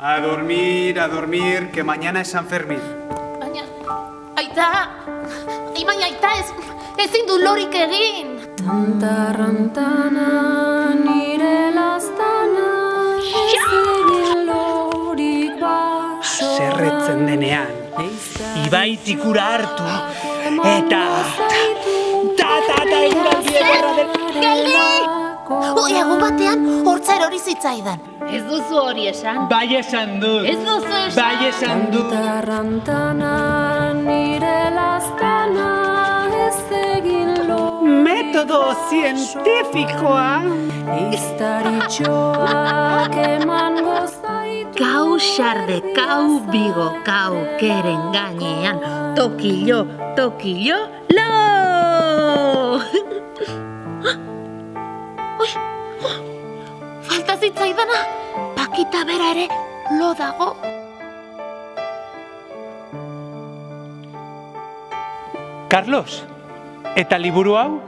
A dormir, que mañana es San Fermín. Baina, aita, baina aita ezin du lorik egin. Tantarrantana nire lastana ezin lorik baso. Zerretzen denean, ibai tikura hartu, eta eguraldi ederra del... Geldi! Egun batean hortza erori zitzaidan. Ez duzu hori esan? Bai esan dut. Ez duzu esan? Bai esan dut. Tantarrantana nire lastana ezin lorik Metodo zientifikoa. iztaritxoak emango zaitu. Kau xarde, kau bigo, kau keren gainean. Tokillo, tokillo, lo! Falta zitzaidana, Pakita bera ere lo dago. Carlos, eta liburu hau?